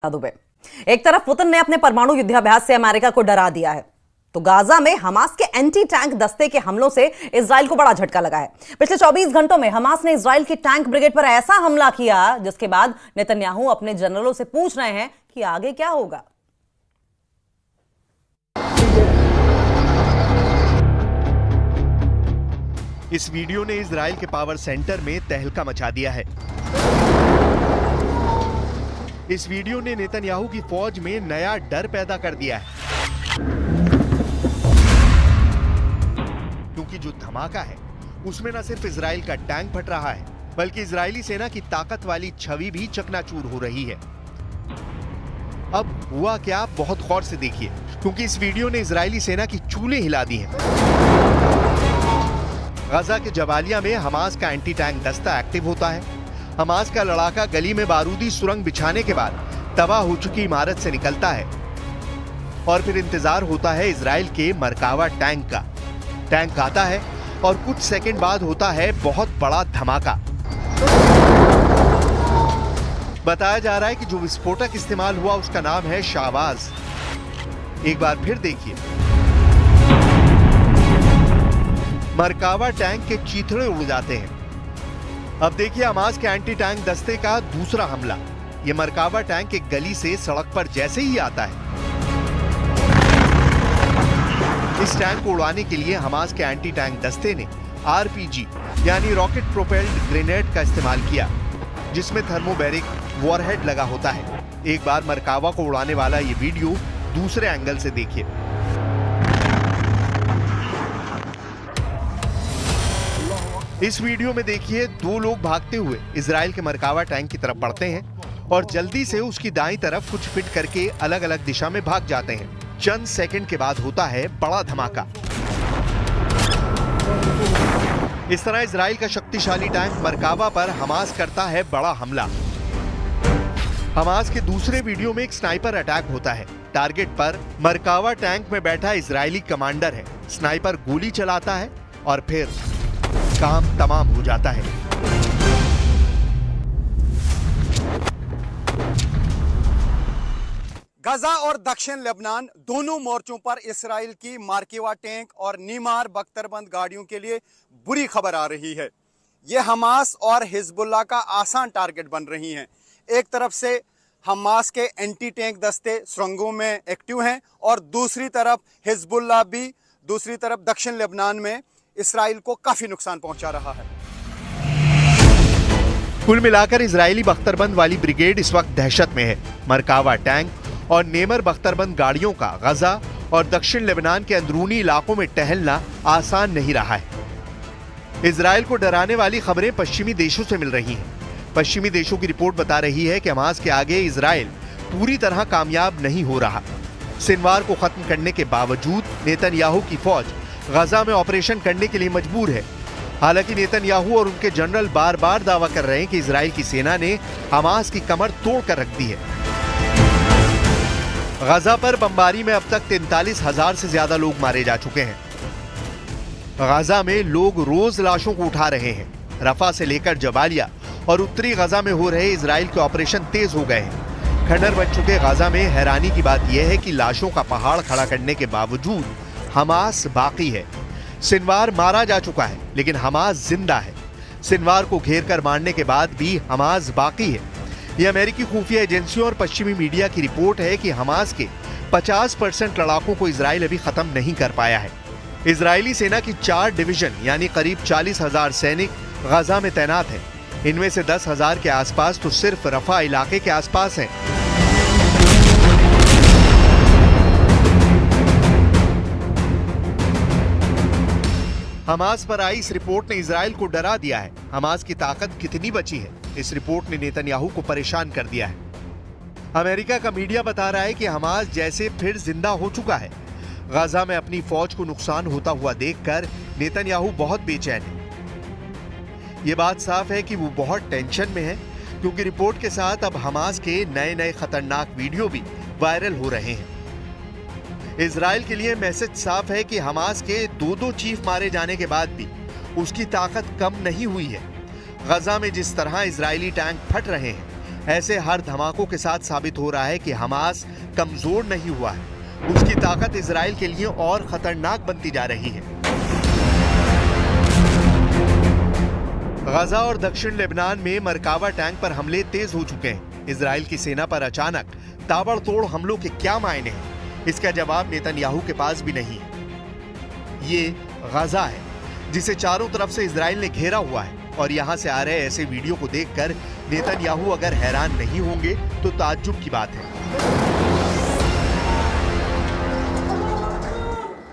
दुबे। एक तरफ पुतिन ने अपने परमाणु युद्धाभ्यास से अमेरिका को डरा दिया है, तो गाजा में हमास के एंटी टैंक दस्ते के हमलों से इजराइल को बड़ा झटका लगा है। पिछले 24 घंटों में हमास ने इजराइल की टैंक ब्रिगेड पर ऐसा हमला किया जिसके बाद नेतन्याहू अपने जनरलों से पूछ रहे हैं कि आगे क्या होगा। इस वीडियो ने इजराइल के पावर सेंटर में तहलका मचा दिया है। इस वीडियो ने नेतन्याहू की फौज में नया डर पैदा कर दिया है, क्योंकि जो धमाका है उसमें न सिर्फ इजराइल का टैंक फट रहा है, बल्कि इजरायली सेना की ताकत वाली छवि भी चकनाचूर हो रही है। अब हुआ क्या, बहुत गौर से देखिए, क्योंकि इस वीडियो ने इजरायली सेना की चूलें हिला दी हैं। गाजा के जबालिया में हमास का एंटी टैंक दस्ता एक्टिव होता है। हमास का लड़ाका गली में बारूदी सुरंग बिछाने के बाद तबाह हो चुकी इमारत से निकलता है और फिर इंतजार होता है इजराइल के मरकावा टैंक का। टैंक आता है और कुछ सेकंड बाद होता है बहुत बड़ा धमाका। बताया जा रहा है कि जो विस्फोटक इस्तेमाल हुआ उसका नाम है शाहबाज। एक बार फिर देखिए, मरकावा टैंक के चीथड़े उड़ जाते हैं। अब देखिए हमास के एंटी टैंक दस्ते का दूसरा हमला। यह मरकावा टैंक एक गली से सड़क पर जैसे ही आता है, इस टैंक को उड़ाने के लिए हमास के एंटी टैंक दस्ते ने आरपीजी यानी रॉकेट प्रोपेल्ड ग्रेनेड का इस्तेमाल किया, जिसमें थर्मोबैरिक वॉरहेड लगा होता है। एक बार मरकावा को उड़ाने वाला ये वीडियो दूसरे एंगल से देखिए। इस वीडियो में देखिए दो लोग भागते हुए इजराइल के मरकावा टैंक की तरफ बढ़ते हैं और जल्दी से उसकी दाईं तरफ कुछ फिट करके अलग अलग दिशा में भाग जाते हैं। चंद सेकंड के बाद होता है बड़ा धमाका। इस तरह इजराइल का शक्तिशाली टैंक मरकावा पर हमास करता है बड़ा हमला। हमास के दूसरे वीडियो में एक स्नाइपर अटैक होता है। टारगेट पर मरकावा टैंक में बैठा इजरायली कमांडर है। स्नाइपर गोली चलाता है और फिर काम तमाम हो जाता है। गाजा और दक्षिण लेबनान दोनों मोर्चों पर इसराइल की मार्केवा टैंक और नीमार बख्तरबंद गाड़ियों के लिए बुरी खबर आ रही है। ये हमास और हिजबुल्लाह का आसान टारगेट बन रही हैं। एक तरफ से हमास के एंटी टैंक दस्ते सुरंगों में एक्टिव हैं और दूसरी तरफ हिजबुल्लाह भी दूसरी तरफ दक्षिण लेबनान में इसराइल को काफी नुकसान पहुंचा रहा है। कुल मिलाकर इजरायली बख्तरबंद वाली ब्रिगेड इस वक्त दहशत में है। मरकावा टैंक और नेमर बख्तरबंद गाड़ियों का गाजा और दक्षिण लेबनान के अंदरूनी इलाकों में टहलना आसान नहीं रहा है। इजराइल को डराने वाली खबरें पश्चिमी देशों से मिल रही हैं। पश्चिमी देशों की रिपोर्ट बता रही है कि हमास के आगे इजराइल पूरी तरह कामयाब नहीं हो रहा। सिनवार को खत्म करने के बावजूद नेतन्याहू की फौज गाजा में ऑपरेशन करने के लिए मजबूर है। हालांकि नेतन्याहू और उनके जनरल बार बार दावा कर रहे हैं कि इजराइल की सेना ने हमास की कमर तोड़ कर रख दी है। गाजा पर बमबारी में अब तक 43,000 से ज्यादा लोग मारे जा चुके हैं। गाजा में लोग रोज लाशों को उठा रहे हैं। रफा से लेकर जबालिया और उत्तरी गाजा में हो रहे इजराइल के ऑपरेशन तेज हो गए हैं। खंडर बन चुके गाजा में हैरानी की बात यह है कि लाशों का पहाड़ खड़ा करने के बावजूद हमास बाकी है। सिनवार मारा जा चुका है, लेकिन हमास जिंदा है। सिनवार को घेर कर मारने के बाद भी हमास बाकी है। यह अमेरिकी खुफिया एजेंसियों और पश्चिमी मीडिया की रिपोर्ट है कि हमास के 50% लड़ाकों को इजराइल अभी खत्म नहीं कर पाया है। इजरायली सेना की 4 डिवीजन यानी करीब 40,000 सैनिक गाजा में तैनात हैं। इनमें से 10,000 के आसपास तो सिर्फ रफा इलाके के आसपास हैं। हमास पर आई इस रिपोर्ट ने इजराइल को डरा दिया है। हमास की ताकत कितनी बची है, इस रिपोर्ट ने नेतन्याहू को परेशान कर दिया है। अमेरिका का मीडिया बता रहा है कि हमास जैसे फिर जिंदा हो चुका है। गाजा में अपनी फौज को नुकसान होता हुआ देखकर नेतन्याहू बहुत बेचैन है। यह बात साफ है कि वो बहुत टेंशन में है, क्योंकि रिपोर्ट के साथ अब हमास के नए नए खतरनाक वीडियो भी वायरल हो रहे हैं। इजराइल के लिए मैसेज साफ है कि हमास के 2 चीफ मारे जाने के बाद भी उसकी ताकत कम नहीं हुई है। गाजा में जिस तरह इजरायली टैंक फट रहे हैं, ऐसे हर धमाकों के साथ साबित हो रहा है कि हमास कमजोर नहीं हुआ है, उसकी ताकत इजराइल के लिए और खतरनाक बनती जा रही है। गाजा और दक्षिण लेबनान में मरकावा टैंक पर हमले तेज हो चुके हैं। इजराइल की सेना पर अचानक ताबड़तोड़ हमलों के क्या मायने हैं, इसका जवाब नेतन्याहू के पास भी नहीं है। ये गाजा है जिसे चारों तरफ से इजराइल ने घेरा हुआ है, और यहां से आ रहे ऐसे वीडियो को देखकर नेतन्याहू अगर हैरान नहीं होंगे तो ताज्जुब की बात है।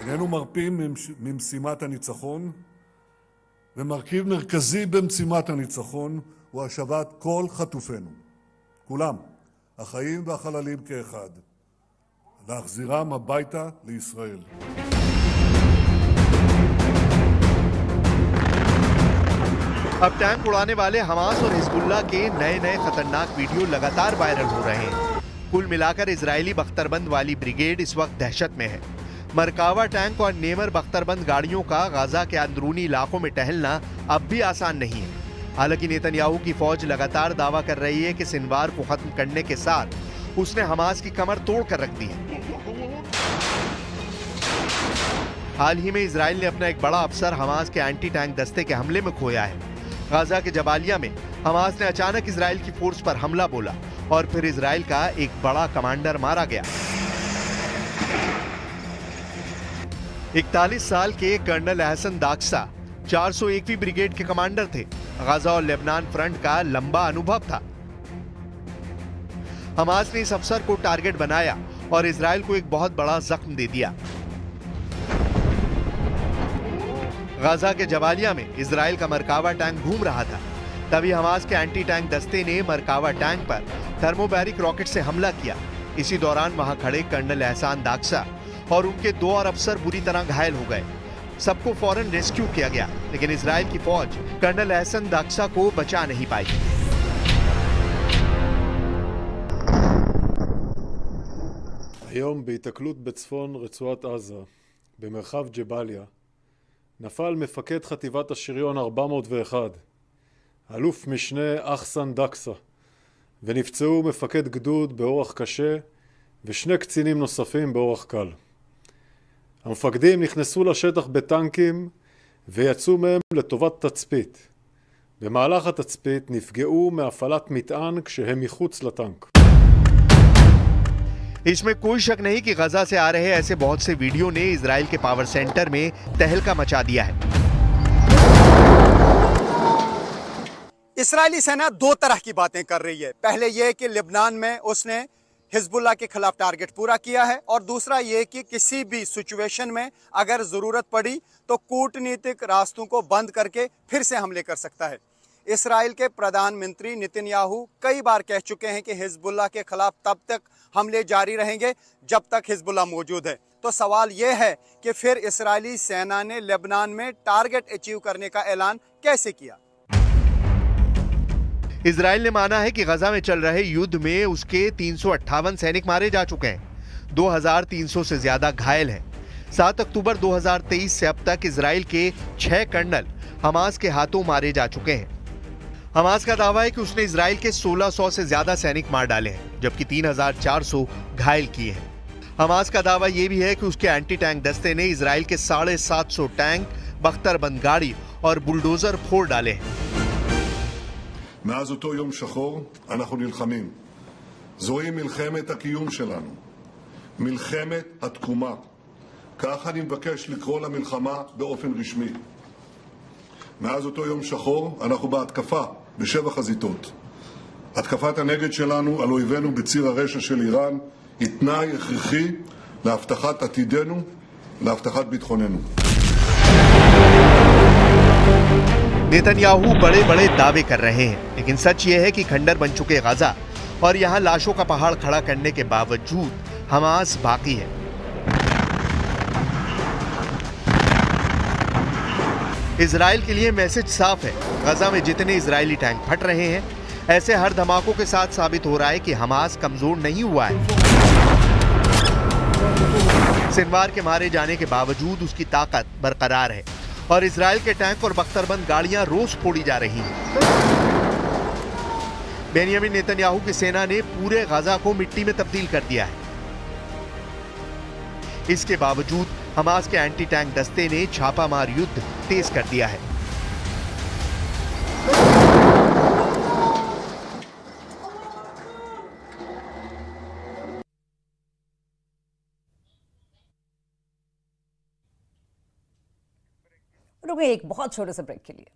איננו מרפים ממשימת הניצחון, ומרכיב מרכזי במשימת הניצחון הוא השבת כל חטופינו, כולם, החיים והחללים כאחד, להחזירם הביתה לישראל. अब टैंक उड़ाने वाले हमास और हिजबुल्लाह के नए नए खतरनाक वीडियो लगातार वायरल हो रहे हैं। कुल मिलाकर इजरायली बख्तरबंद वाली ब्रिगेड इस वक्त दहशत में है। मरकावा टैंक और नेमर बख्तरबंद गाड़ियों का गाजा के अंदरूनी इलाकों में टहलना अब भी आसान नहीं है। हालांकि नेतन्याहू की फौज लगातार दावा कर रही है कि सिनवार को खत्म करने के साथ उसने हमास की कमर तोड़ कर रख दी है। हाल ही में इजराइल ने अपना एक बड़ा अफसर हमास के एंटी टैंक दस्ते के हमले में खोया है। गाजा के जबालिया में हमास ने अचानक इजराइल की फोर्स पर हमला बोला और फिर इजराइल का एक बड़ा कमांडर मारा गया। 41 साल के कर्नल एहसन दाक्सा 401वीं ब्रिगेड के कमांडर थे। गाजा और लेबनान फ्रंट का लंबा अनुभव था। हमास ने इस अफसर को टारगेट बनाया और इजराइल को एक बहुत बड़ा जख्म दे दिया। गाजा के जबालिया में इजराइल का मरकावा टैंक घूम रहा था, तभी हमास के एंटी टैंक दस्ते ने मरकावा टैंक पर थर्मोबैरिक रॉकेट से हमला किया। इसी दौरान वहां खड़े कर्नल एहसान दाक्सा और उनके 2 और अफसर बुरी तरह घायल हो गए। सबको फौरन रेस्क्यू किया गया, लेकिन इजराइल की फौज कर्नल एहसन दाक्सा को बचा नहीं पाई। היום בהיתקלות בצפון רצועת עזה, במרחב ג'באליה, נפל מפקד חטיבת השריון 401, אלוף משנה אחסן דקסה, ונפצעו מפקד גדוד באורח קשה ושני קצינים נוספים באורח קל. המפקדים נכנסו לשטח בטנקים ויצאו מהם לטובת תצפית. במהלך התצפית נפגעו מהפעלת מטען כשהם מחוץ לטנק. इसमें कोई शक नहीं कि गजा से आ रहे ऐसे बहुत से वीडियो ने इजराइल के पावर सेंटर में तहलका मचा दिया है। इस्राएली सेना 2 तरह की बातें कर रही है। पहले यह कि लेबनान में उसने हिजबुल्लाह के खिलाफ टारगेट पूरा किया है, और दूसरा ये कि किसी भी सिचुएशन में अगर जरूरत पड़ी तो कूटनीतिक रास्तों को बंद करके फिर से हमले कर सकता है। इस्राएल के प्रधानमंत्री नेतन्याहू कई बार कह चुके हैं कि हिजबुल्लाह के खिलाफ तब तक हमले जारी रहेंगे जब तक हिजबुल्लाह मौजूद है। तो सवाल यह है कि फिर इस्राएली सेना ने लेबनान में टारगेट अचीव करने का ऐलान कैसे किया? इजराइल ने माना है कि गजा में चल रहे युद्ध में उसके 358 सैनिक मारे जा चुके हैं, 2300 से ज्यादा घायल हैं। 7 अक्टूबर 2023 से अब तक इजराइल के 6 कर्नल हमास के हाथों मारे जा चुके हैं। हमास का दावा है कि उसने इजराइल के 1600 से ज्यादा सैनिक मार डाले हैं, जबकि 3400 घायल किए हैं। हमास का दावा यह भी है कि उसके एंटी टैंक दस्ते ने इजराइल के 750 टैंक, बख्तरबंद गाड़ी और बुलडोजर फोड़ डाले हैं। מאז אותו יום שחור אנחנו נלחמים. זוהי מלחמת הקיום שלנו. מלחמת התקומה. כך אני מבקש לקרוא למלחמה באופן רשמי. מאז אותו יום שחור אנחנו בהתקפה ב7 חזיתות. התקפת הנגד שלנו על אויבינו בציר הרשע של איראן היא תנאי הכרחי להבטחת עתידנו, להבטחת ביטחוננו. नेतन्याहू बड़े बड़े दावे कर रहे हैं, लेकिन सच ये है कि खंडर बन चुके गाजा और यहां लाशों का पहाड़ खड़ा करने के बावजूद हमास बाकी है। इजराइल के लिए मैसेज साफ है। गजा में जितने इजरायली टैंक फट रहे हैं, ऐसे हर धमाकों के साथ साबित हो रहा है कि हमास कमजोर नहीं हुआ है। सिनवार के मारे जाने के बावजूद उसकी ताकत बरकरार है और इजराइल के टैंक और बख्तरबंद गाड़ियां रोज फोड़ी जा रही हैं। बेनियामिन नेतन्याहू की सेना ने पूरे गाजा को मिट्टी में तब्दील कर दिया है। इसके बावजूद हमास के एंटी टैंक दस्ते ने छापामार युद्ध तेज कर दिया है। रुके एक बहुत छोटे से ब्रेक के लिए।